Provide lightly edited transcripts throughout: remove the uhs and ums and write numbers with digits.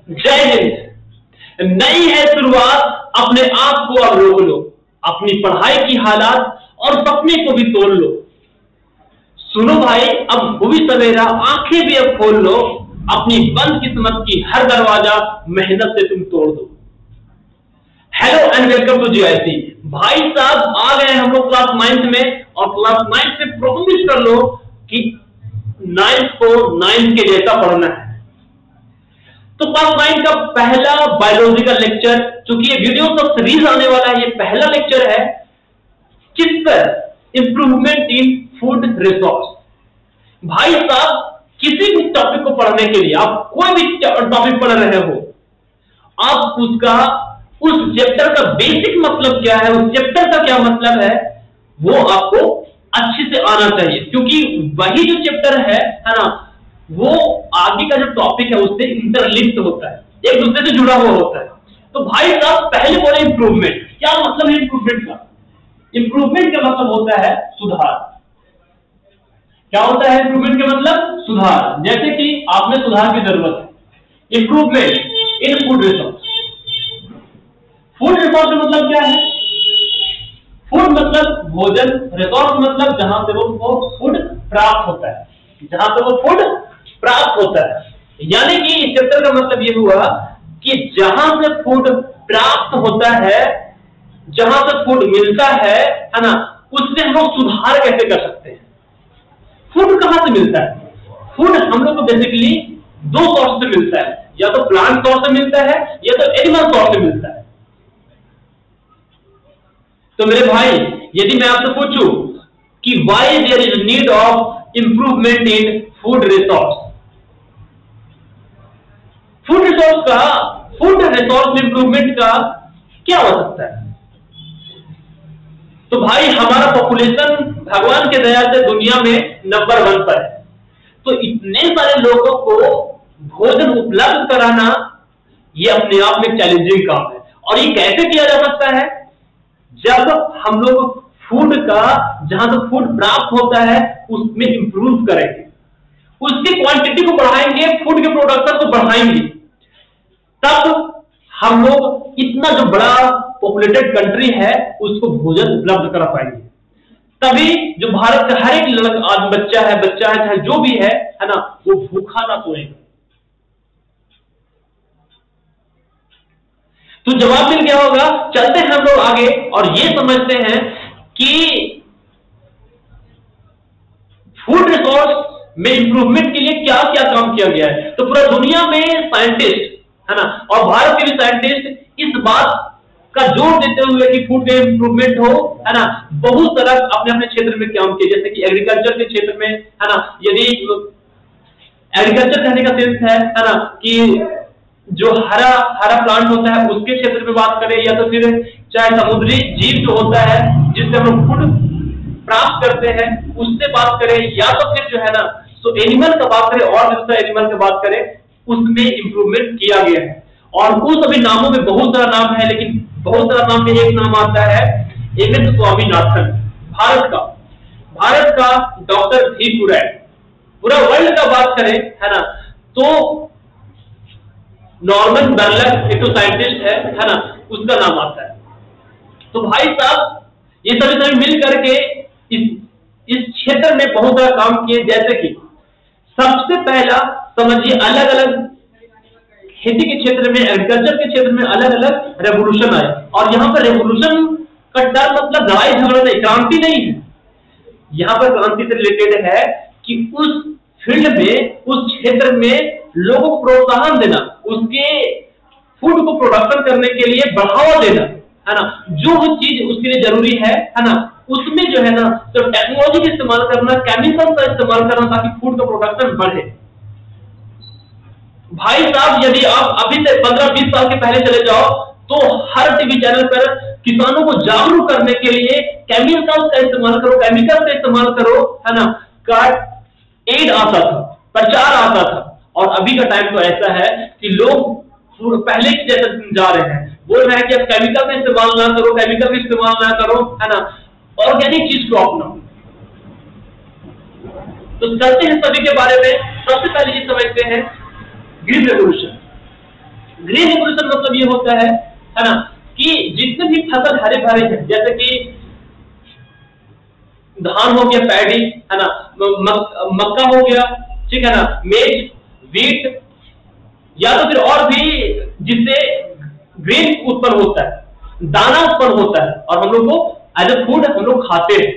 जय हिंद। नई है शुरुआत, अपने आप को अब रोक लो, अपनी पढ़ाई की हालात और सपने को भी तोड़ लो। सुनो भाई, अब हुई सवेरा, आंखें भी अब खोल लो, अपनी बंद किस्मत की हर दरवाजा मेहनत से तुम तोड़ दो। Hello and welcome to GIC. भाई साहब आ गए हम लोग क्लास 9th में, और क्लास 9th से प्रॉमिस कर लो कि 9th को 9th के जैसा पढ़ना है। तो क्लास 9 का पहला बायोलॉजी का लेक्चर, चूंकि ये वीडियो का सीरीज आने वाला है, ये पहला लेक्चर है किस पर, इंप्रूवमेंट इन फूड रिसोर्स। भाई साहब किसी भी टॉपिक को पढ़ने के लिए, आप कोई भी टॉपिक पढ़ रहे हो, आप उसका उस चैप्टर का बेसिक मतलब क्या है, उस चैप्टर का क्या मतलब है, वो आपको अच्छे से आना चाहिए, क्योंकि वही जो चैप्टर है ना, वो आगे का जो टॉपिक है उससे इंटरलिंक्ड होता है, एक दूसरे से जुड़ा हुआ होता है। तो भाई साहब पहले बोले इंप्रूवमेंट, क्या मतलब है इंप्रूवमेंट का? इंप्रूवमेंट का मतलब होता है सुधार। क्या होता है इंप्रूवमेंट का मतलब? सुधार। जैसे कि आप में सुधार की जरूरत है, improvement in food resource. Food resource का मतलब क्या है? फूड मतलब भोजन, रिसोर्स मतलब जहां से वो फूड प्राप्त होता है, जहां से वो फूड प्राप्त होता है। यानी कि इस चैप्टर का मतलब ये हुआ कि जहां से फूड प्राप्त होता है, जहां से फूड मिलता है ना, उससे हम लोग सुधार कैसे कर सकते हैं। फूड कहां से मिलता है? फूड हम लोग को बेसिकली दो सोर्स से मिलता है, या तो प्लांट सोर्स से मिलता है या तो एनिमल सोर्स से मिलता है। तो मेरे भाई, यदि मैं आपसे पूछूं कि why there is need of improvement in food resource, food resource में इंप्रूवमेंट का क्या हो सकता है? तो भाई हमारा पॉपुलेशन भगवान के दया से दुनिया में नंबर 1 पर है। तो इतने सारे लोगों को भोजन उपलब्ध कराना, ये अपने आप में चैलेंजिंग काम है। और ये कैसे किया जा सकता है? जब हम लोग फूड का, जहां से फूड प्राप्त होता है, उसमें इंप्रूव करेंगे, उसकी क्वांटिटी को बढ़ाएंगे, फूड के प्रोडक्शन को बढ़ाएंगे, तब हम लोग इतना जो बड़ा पॉपुलेटेड कंट्री है उसको भोजन उपलब्ध करा पाएंगे। तभी जो भारत का हर एक बच्चा है चाहे जो भी है ना, वो भूखा ना सोएगा। तो जवाब मिल गया होगा। चलते हैं हम लोग आगे और ये समझते हैं कि फूड रिसोर्स में इंप्रूवमेंट के लिए क्या क्या काम किया गया है। तो पूरा दुनिया में साइंटिस्ट है ना, और भारत के भी साइंटिस्ट इस बात का जोर देते हुए कि फूड में इंप्रूवमेंट हो, है ना, बहुत सारा अपने अपने क्षेत्र में काम किए। जैसे कि एग्रीकल्चर के क्षेत्र में, है ना, यदि एग्रीकल्चर कहने का सेंस है ना, कि जो हरा प्लांट होता है उसके क्षेत्र में बात करें, या तो फिर चाहे समुद्री जीव जो होता है जिससे हम लोग फूड प्राप्त करते हैं उससे बात करें, या तो फिर जो है ना, तो एनिमल का बात करें और दूसरा एनिमल का बात करें, उसमें इंप्रूवमेंट किया गया है। और उन सभी नामों में बहुत सारा नाम है, लेकिन बहुत सारा नाम में एक नाम आता है एम.एस. स्वामीनाथन, भारत का डॉक्टर भी पूरा वर्ल्ड का बात करें, है ना, तो नॉर्मन बर्लक एक तो साइंटिस्ट है ना, उसका नाम आता है। तो भाई साहब ये सभी मिल करके इस क्षेत्र में बहुत सारा काम किए। जैसे कि सबसे पहला समझिए, अलग अलग खेती के क्षेत्र में, एग्रीकल्चर के क्षेत्र में अलग अलग रेवोल्यूशन आए। और यहाँ पर रेवोल्यूशन का टर्म मतलब लड़ाई झगड़ा नहीं, क्रांति नहीं है। यहाँ पर क्रांति से रिलेटेड है कि उस फील्ड में, उस क्षेत्र में लोगों को प्रोत्साहन देना, उसके फूड को प्रोडक्शन करने के लिए बढ़ावा देना, है ना, जो वो चीज उसके लिए जरूरी है ना, उसमें जो है ना, तो टेक्नोलॉजी का इस्तेमाल करना, केमिकल का इस्तेमाल करना, ताकि फूड का प्रोडक्शन बढ़े। भाई साहब यदि आप अभी से 15-20 साल के पहले चले जाओ, तो हर टीवी चैनल पर किसानों को जागरूक करने के लिए केमिकल का इस्तेमाल करो, है ना, का एड आता था, प्रचार आता था। और अभी का टाइम तो ऐसा है कि लोग पहले की जैसे जा रहे हैं, बोल रहे हैं कि अब केमिकल का इस्तेमाल ना करो, है ना, ऑर्गेनिक चीज को अपनाओ। तो चलते हैं सभी के बारे में। सबसे पहले ये समझते हैं ग्रीन रेवोल्यूशन। ग्रीन रेवोल्यूशन मतलब ये होता है ना, कि जितने भी फसल हरे भरे हैं, जैसे कि धान हो गया, पैडी है ना, मक्का हो गया, ठीक है ना, मेज, वीट, या तो फिर और भी जिससे ग्रेन उत्पन्न होता है, दाना उत्पन्न होता है, और हम लोग को एज ए फूड हम लोग खाते हैं,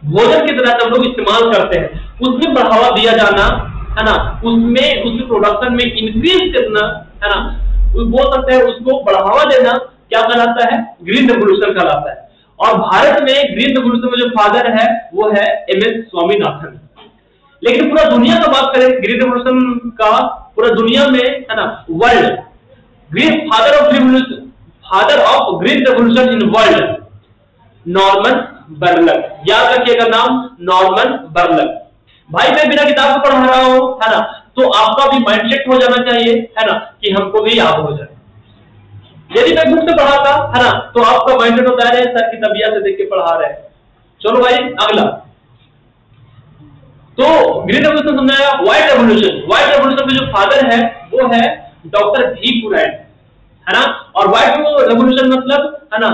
भोजन की तरह हम लोग इस्तेमाल करते हैं, उसमें बढ़ावा दिया जाना है ना, उसमें उसके प्रोडक्शन में इंक्रीज करना है ना, बोल सकते हैं उसको बढ़ावा देना, क्या कहलाता है? ग्रीन रेवोल्यूशन कहलाता है। और भारत में ग्रीन रेवोल्यूशन में जो फादर है वो है एमएस स्वामीनाथन। लेकिन पूरा दुनिया का बात करें ग्रीन रेवोल्यूशन का, पूरा दुनिया में है ना, world green father of green revolution in world Norman Borlaug. याद रखिएगा नाम, नॉर्मन बर्लक। भाई मैं बिना किताब को पढ़ा रहा हूं है ना, तो आपका भी माइंडसेट हो जाना चाहिए है ना, कि हमको भी याद हो जाए। यदि मैं बुक से पढ़ाता है ना, तो आपका माइंडसेट होता है सर की तबियत से देख के पढ़ा रहे हैं। चलो भाई अगला, तो ग्रीन रेवोल्यूशन समझाया। व्हाइट रेवोल्यूशन, व्हाइट रेवोल्यूशन में जो फादर है वो है डॉक्टर भी कुरैन है ना। और व्हाइट रेवोल्यूशन मतलब है ना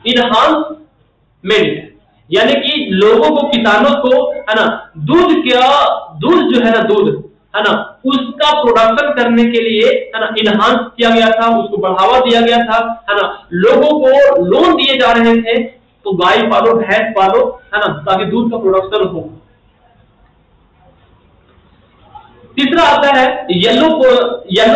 इनहांसमेंट, यानी कि लोगों को, किसानों को है ना, दूध जो है ना, दूध है ना, उसका प्रोडक्शन करने के लिए है ना इनहांस किया गया था, उसको बढ़ावा दिया गया था है ना। लोगों को लोन दिए जा रहे थे, तो गाय पालो, भैंस पालो है ना, ताकि दूध का प्रोडक्शन हो। तीसरा आता है येलो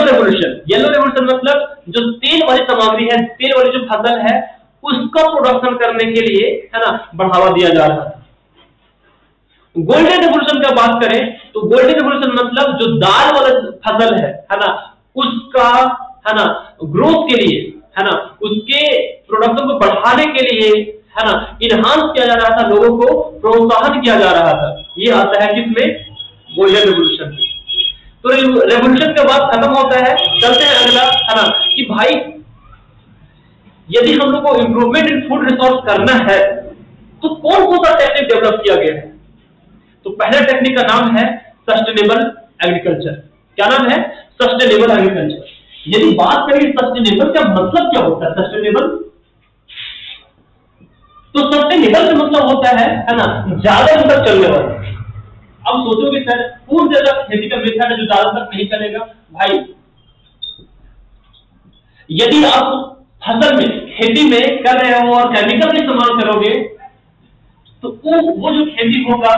रेवोल्यूशन। येलो रेवोल्यूशन मतलब जो तेल वाली सामग्री है, तेल वाली जो फसल है, उसका प्रोडक्शन करने के लिए है ना बढ़ावा दिया जा रहा था। गोल्डन रेवोल्यूशन का बात करें तो गोल्डन रेवोल्यूशन मतलब जो दाल वाला फसल है ना, उसका है ना ग्रोथ के लिए है ना, उसके प्रोडक्शन को बढ़ाने के लिए है ना इनहांस किया जा रहा था, लोगों को प्रोत्साहन किया जा रहा था। ये आता है किसमें? Golden revolution. तो रेवोल्यूशन के बाद खत्म होता है, चलते हैं अगला है ना, कि भाई यदि हम लोग को इंप्रूवमेंट इन फूड रिसोर्स करना है तो कौन सा टेक्निक डेवलप किया गया है? तो पहले टेक्निक का नाम है सस्टेनेबल एग्रीकल्चर। क्या नाम है? Sustainable agriculture. यदि बात करें सस्टेनेबल का मतलब क्या होता है, सस्टेनेबल, तो सस्टेनेबल का मतलब होता है ना ज्यादा दिन तक चलने वाला। अब सोचोगे सर कौन सा खेती का मेथड है जो ज्यादा तक नहीं चलेगा? भाई यदि आप फसल में, खेती में कर रहे हो और केमिकल का इस्तेमाल करोगे तो वो जो खेती होगा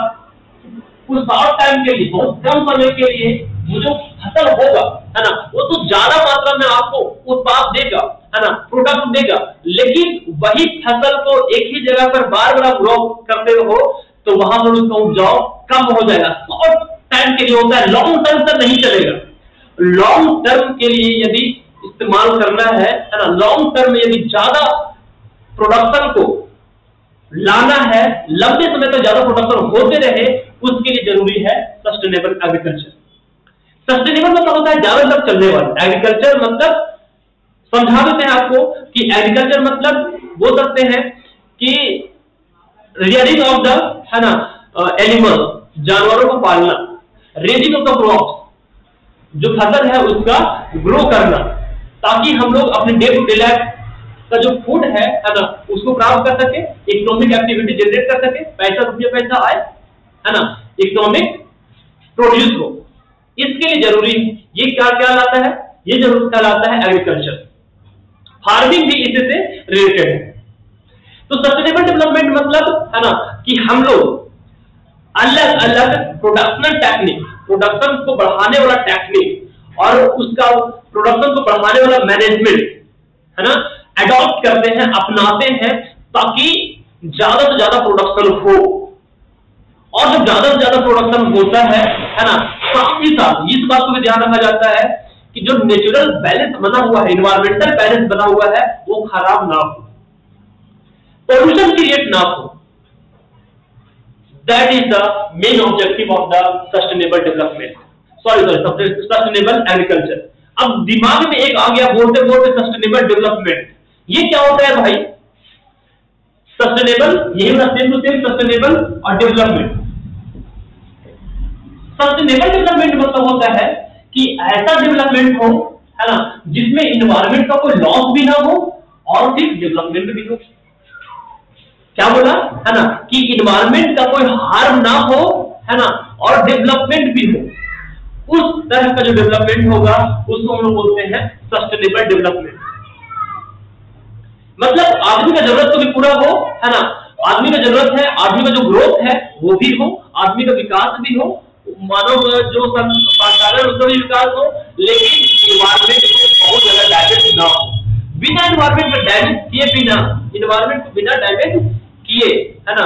उस शॉर्ट टाइम के लिए, बहुत कम समय के लिए वो जो फसल होगा है ना, वो तो ज्यादा मात्रा में आपको उत्पाद देगा है ना, प्रोडक्ट देगा। लेकिन वही फसल को एक ही जगह पर बार बार ग्रो करते हो तो वहां पर उसका उपजाऊ कम हो जाएगा। शॉर्ट टाइम के लिए होता है, लॉन्ग टर्म तक नहीं चलेगा। लॉन्ग टर्म के लिए यदि इस्तेमाल करना है ना, लॉन्ग टर्म में यदि ज्यादा प्रोडक्शन को लाना है, लंबे समय तक ज्यादा प्रोडक्शन होते रहे, उसके लिए जरूरी है सस्टेनेबल एग्रीकल्चर। सस्टेनेबल मतलब होता है ज्यादा तक चलने वाला। एग्रीकल्चर मतलब समझा देते हैं आपको कि एग्रीकल्चर मतलब बोल सकते हैं कि रियरिंग ऑफ द है ना एनिमल, जानवरों को पालना, रेजिंग ऑफ द क्रॉप्स, जो फसल है उसका ग्रो करना, ताकि हम लोग अपने डे टू डे लाइफ का जो फूड है ना उसको प्राप्त कर सके, इकोनॉमिक एक्टिविटी जनरेट कर सके, पैसा आए है ना, इकोनॉमिक प्रोड्यूस हो। इसके लिए जरूरी ये क्या लाता है? ये जरूर कहलाता है एग्रीकल्चर। फार्मिंग भी इसी से रिलेटेड है। तो सस्टेनेबल डेवलपमेंट मतलब है ना कि हम लोग अलग अलग प्रोडक्शन टेक्निक, प्रोडक्शन को बढ़ाने वाला टेक्निक और उसका प्रोडक्शन को बढ़ाने वाला मैनेजमेंट है ना अडॉप्ट करते हैं, अपनाते हैं, ताकि ज्यादा से ज्यादा प्रोडक्शन हो। और जब ज्यादा से ज्यादा प्रोडक्शन होता है ना, साथ ही साथ इस बात को भी ध्यान रखा जाता है कि जो नेचुरल बैलेंस बना हुआ है, इन्वायरमेंटल बैलेंस बना हुआ है, वो खराब ना हो, पोल्यूशन क्रिएट ना हो। That is the main objective of the sustainable development, sustainable agriculture. अब दिमाग में एक आ गया बोलते बोलते सस्टेनेबल डेवलपमेंट, ये क्या होता है भाई? सस्टेनेबल, यही ना सेम टू सेम सस्टेनेबल और डेवलपमेंट। सस्टेनेबल डेवलपमेंट मतलब होता है कि ऐसा डेवलपमेंट हो है ना, जिसमें इन्वायरमेंट का कोई लॉस भी ना हो और फिर डेवलपमेंट भी हो। क्या बोला है ना, कि इन्वायरमेंट का कोई हार्म ना हो, है ना, और डेवलपमेंट भी हो। उस तरह का जो डेवलपमेंट होगा उसको हम लोग बोलते हैं सस्टेनेबल डेवलपमेंट। मतलब आदमी का जरूरत तो भी पूरा हो, है ना, आदमी का जरूरत है, आदमी का जो ग्रोथ है वो भी हो, आदमी का विकास भी हो, मानव जो संसाधन उसका भी विकास हो, लेकिन इन्वायरमेंट को बहुत ज्यादा डैमेज ना हो। बिना इन्वायरमेंट को डैमेज किए बिना, इन्वायरमेंट को बिना डैमेज किए, है ना,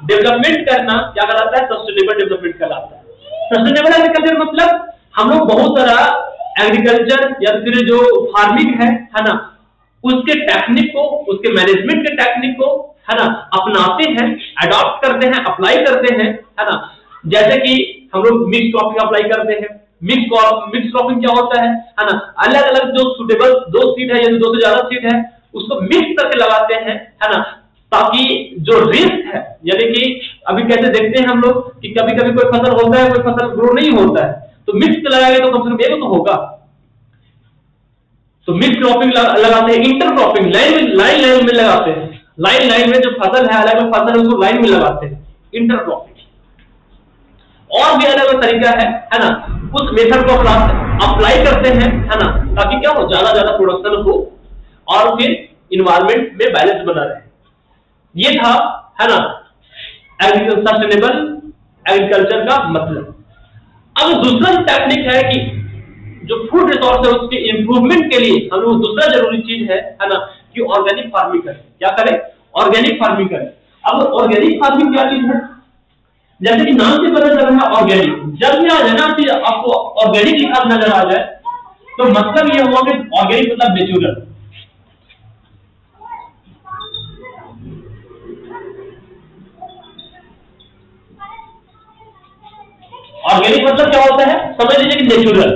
डेवलपमेंट करना क्या कहलाता है? सस्टेनेबल डेवलपमेंट कहलाता है। सस्टेनेबल एग्रीकल्चर मतलब हम लोग बहुत सारा एग्रीकल्चर या फिर जो फार्मिंग है ना, उसके टेक्निक को, उसके मैनेजमेंट के टेक्निक को, है ना, अपनाते हैं, अडॉप्ट करते हैं, अप्लाई करते हैं, है ना। जैसे कि हम लोग मिक्स क्रॉपिंग अप्लाई करते हैं। मिक्स क्रॉपिंग क्या होता है ना, अलग अलग जो सुटेबल दो सीड है या दो से ज्यादा सीड है उसको मिक्स करके लगाते हैं, है ना, ताकि जो रिस्क है, यानी कि अभी कैसे देखते हैं हम लोग कि कभी कभी कोई फसल होता है, कोई फसल ग्रो नहीं होता है, तो मिक्स लगाएंगे तो कम से कम एक तो होगा। तो मिक्स क्रॉपिंग लगाते हैं। इंटर क्रॉपिंग लाइन में लगाते हैं, लाइन में जो फसल है, अलग अलग फसल है उसको लाइन में लगाते हैं, इंटर क्रॉपिंग। और भी अलग अलग तरीका है ना, उस मेथड को अप्लाई करते हैं, है ना, ताकि क्या हो, ज्यादा प्रोडक्शन हो और फिर इन्वायरमेंट में बैलेंस बना रहे। ये था, है ना, सस्टेनेबल एग्रीकल्चर का मतलब। अब दूसरा टेक्निक है कि जो फूड रिसोर्स है उसके इंप्रूवमेंट के लिए हम लोग दूसरा जरूरी चीज है ना, कि ऑर्गेनिक फार्मिंग करें। क्या करें? ऑर्गेनिक फार्मिंग करें। अब ऑर्गेनिक फार्मिंग क्या चीज है? जैसे कि नाम से पता चल रहा है ऑर्गेनिक, जब भी आ जाए ना आपको ऑर्गेनिक लिखा नजर आ जाए तो मतलब ये हुआ कि ऑर्गेनिक मतलब नेचुरल। ऑर्गेनिक मतलब क्या होता है? समझ लीजिए कि नेचुरल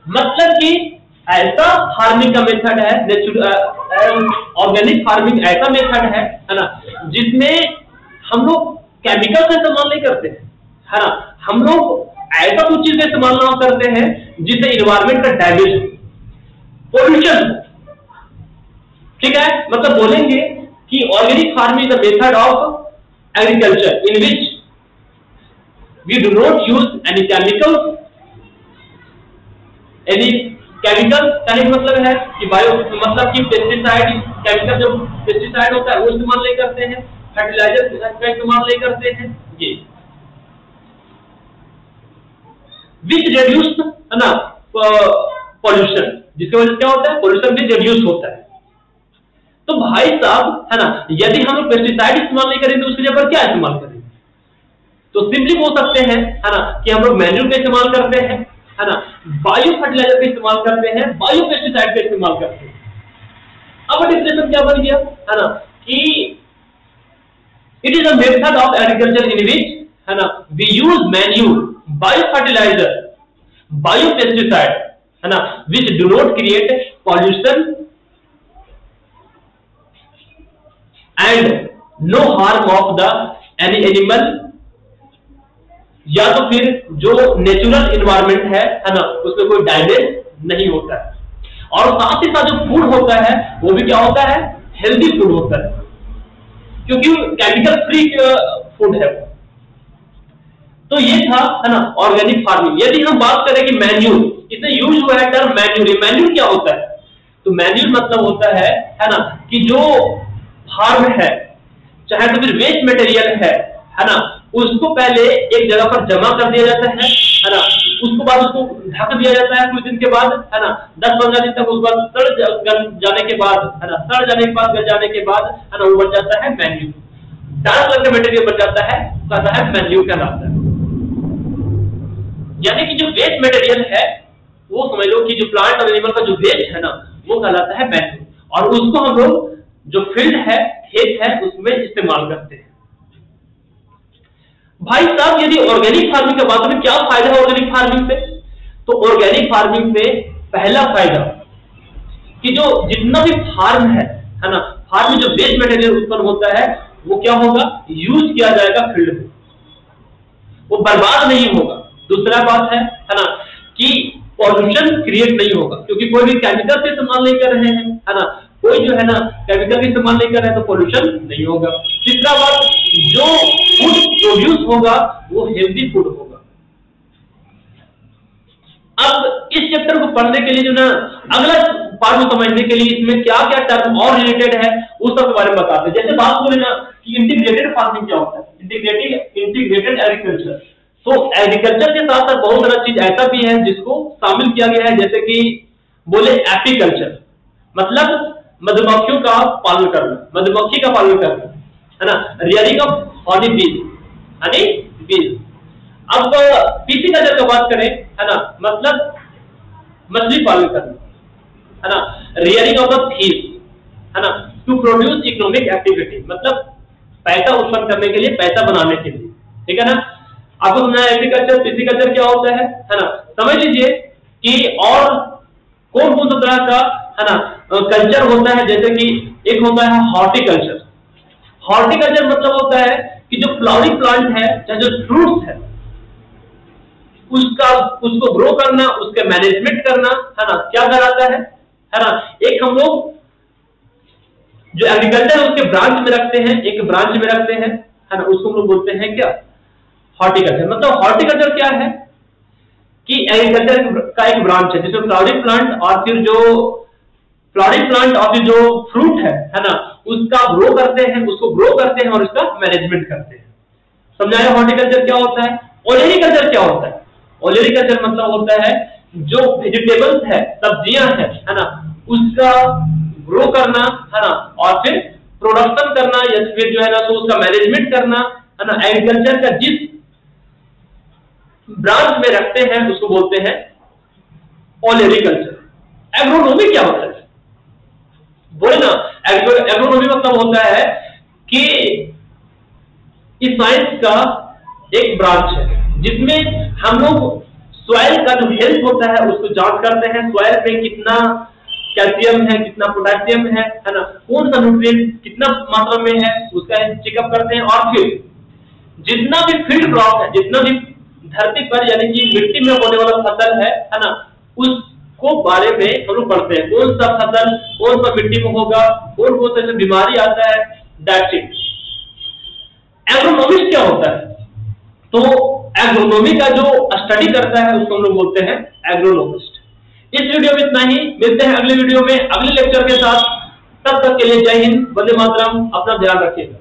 मतलब कि ऐसा फार्मिंग का मेथड है, नेचुरल ऑर्गेनिक फार्मिंग ऐसा मेथड है ना, जिसमें हम लोग केमिकल का इस्तेमाल नहीं करते हैं, है ना, हम लोग ऐसा कुछ चीज का इस्तेमाल ना करते हैं जिससे इन्वायरमेंट का डैमेज हो, पोल्यूशन। ठीक है, मतलब बोलेंगे कि organic farming is the method of agriculture in which we do not use any chemicals. Chemical मतलब है कि बायो मतलब कि पेस्टिसाइड, केमिकल जो पेस्टिसाइड होता है वो इस्तेमाल नहीं करते हैं, फर्टिलाइजर का इस्तेमाल नहीं करते हैं, ये विच रिड्यूस, है ना, पॉल्यूशन, जिसकी वजह से क्या होता है? पॉल्यूशन भी रिड्यूस होता है। तो भाई साहब, है ना, यदि हम लोग पेस्टिसाइड इस्तेमाल नहीं करेंगे तो उसकी जगह पर क्या इस्तेमाल करेंगे? तो सिंपली बोल सकते हैं, है ना, कि हम लोग मैन्यूर का इस्तेमाल करते हैं, है ना, बायो फर्टिलाइजर का इस्तेमाल करते हैं, बायो पेस्टिसाइड का इस्तेमाल करते हैं। अब डिफिनेशन क्या बन गया, है ना, कि it is a method of agriculture in which, है ना, we use manure, bio fertilizer, bio pesticide, है ना, which do not create pollution and no harm of the any animal, या तो फिर जो नेचुरल इन्वायरमेंट है ना, उसमें कोई डैमेज नहीं होता है, और साथ ही साथ जो फूड होता है वो भी क्या होता है? हेल्दी फूड होता है, क्योंकि केमिकल फ्री फूड है वो। तो ये था, है ना, ऑर्गेनिक फार्मिंग। यदि हम बात करें कि मैन्यूर, इसमें यूज हुआ है टर्म मैन्यूर। मैन्यूर क्या होता है? तो मैन्यूर मतलब होता है ना, कि जो फार्म है, चाहे तो फिर वेस्ट मटेरियल है ना, उसको पहले एक जगह पर जमा कर दिया जाता है ना, उसको बाद उसको ढक दिया जाता है कुछ दिन के बाद, है ना, 10-15 दिन तक, उसके बाद सड़ जाने के बाद, है ना, सड़ जाने के बाद, गल जाने के बाद, है ना, वो बन जाता है मैन्यूर। डार्क कलर का मटेरियल बन जाता है, कहता है मैन्यूर कहलाता है। यानी कि जो वेस्ट मटेरियल है वो समझ लो कि जो प्लांट और एनिमल का जो वेस्ट है ना, वो कहलाता है मैन्यूर, और उसको हम लोग जो फील्ड है, खेत है, उसमें इस्तेमाल करते हैं। भाई साहब, यदि ऑर्गेनिक फार्मिंग की बात करें, क्या फायदा है ऑर्गेनिक फार्मिंग से? तो ऑर्गेनिक फार्मिंग से पहला फायदा कि जो जितना भी फार्म है ना, फार्म में जो वेस्ट मटेरियल उत्पन्न होता है वो क्या होगा? यूज किया जाएगा फील्ड में, वो बर्बाद नहीं होगा। दूसरा बात है ना, कि पॉल्यूशन क्रिएट नहीं होगा, क्योंकि कोई भी केमिकल से इस्तेमाल नहीं कर रहे हैं, है ना, कोई जो है ना केमिकल का इस्तेमाल नहीं कर रहे हैं, तो पॉल्यूशन नहीं होगा। तीसरा बात, जो फूड प्रोड्यूस होगा वो हेल्दी फूड होगा। अब इस चैप्टर को पढ़ने के लिए जो ना अगला पार्ट को समझने के लिए इसमें क्या क्या टर्म और रिलेटेड है उस सब के बारे में बताते हैं। जैसे बात बोले ना कि इंटीग्रेटेड फार्मिंग क्या होता है, इंटीग्रेटेड एग्रीकल्चर। तो एग्रीकल्चर के साथ साथ बहुत सारा चीज ऐसा भी है जिसको शामिल किया गया है, जैसे कि बोले एपीकल्चर, मतलब मधुमक्खियों का पालन करना, मधुमक्खी का पालन करना, है ना, रियरिंग ऑफ हनी बीज, हनी बीज। अब पिसिकल्चर का बात करें, है ना, मतलब मछली पालन करना, है ना, रियरिंग ऑफ द फिश, है ना, टू प्रोड्यूस इकोनॉमिक एक्टिविटी, मतलब पैसा उत्पन्न करने के लिए, पैसा बनाने के लिए, ठीक है ना। आपको समझना है एग्रीकल्चर, पिसिकल्चर क्या होता है ना, समझ लीजिए कि और कौन कौन सा तरह का, है ना, कल्चर होता है। जैसे कि एक होता है हॉर्टिकल्चर। हॉर्टिकल्चर मतलब होता है कि जो फ्लावरिंग प्लांट है, चाहे जो फ्रूट्स है, उसको ग्रो करना, उसके मैनेजमेंट करना, है ना, क्या कहलाता है ना। एक हम लोग जो एग्रीकल्चर है उसके ब्रांच में रखते हैं, एक ब्रांच में रखते हैं, है ना, उसको हम लोग बोलते हैं क्या, हॉर्टिकल्चर। मतलब हॉर्टिकल्चर क्या है कि एग्रीकल्चर का एक ब्रांच है जिसमें फ्लावरिंग प्लांट और फिर जो फ्लावरिंग प्लांट और फिर जो फ्रूट है ना, उसका ग्रो करते हैं, उसको ग्रो करते हैं और उसका मैनेजमेंट करते हैं। समझाया हॉर्टिकल्चर क्या होता है। ओलेरीकल्चर क्या होता है, ओलेरीकल्चर मतलब होता है जो वेजिटेबल्स है, सब्जियां है ना, उसका ग्रो करना, है ना, और फिर प्रोडक्शन करना या फिर जो है ना तो उसका मैनेजमेंट करना, है ना। एग्रीकल्चर का जिस ब्रांच में रखते हैं उसको बोलते हैं ओलेरीकल्चर। एग्रोनॉमी क्या होता है, बोले ना, एग्रोनॉमी मतलब होता है कि इस साइंस का एक ब्रांच है जिसमें हम लोग सॉइल का जो हेल्थ होता है उसको जांच करते हैं, सॉइल में कितना कैल्शियम है, कितना पोटेशियम है ना, कौन सा न्यूट्रिएंट कितना मात्रा में है उसका चेकअप करते हैं, और फिर जितना भी फील्ड क्रॉप है, जितना भी धरती पर यानी कि मिट्टी में होने वाला फसल है ना, उसको बारे में हम लोग पढ़ते हैं, कौन सा फसल कौन सा मिट्टी में होगा, कौन कौन सा बीमारी आता है, दैट्स इट। एग्रोनॉमिस्ट क्या होता है, तो एग्रोनॉमी का जो स्टडी करता है उसको हम लोग बोलते हैं एग्रोनॉमिस्ट। इस वीडियो में इतना ही, मिलते हैं अगले वीडियो में अगले लेक्चर के साथ। तब तक के लिए जय हिंद, वंदे मातरम, अपना ध्यान रखिएगा।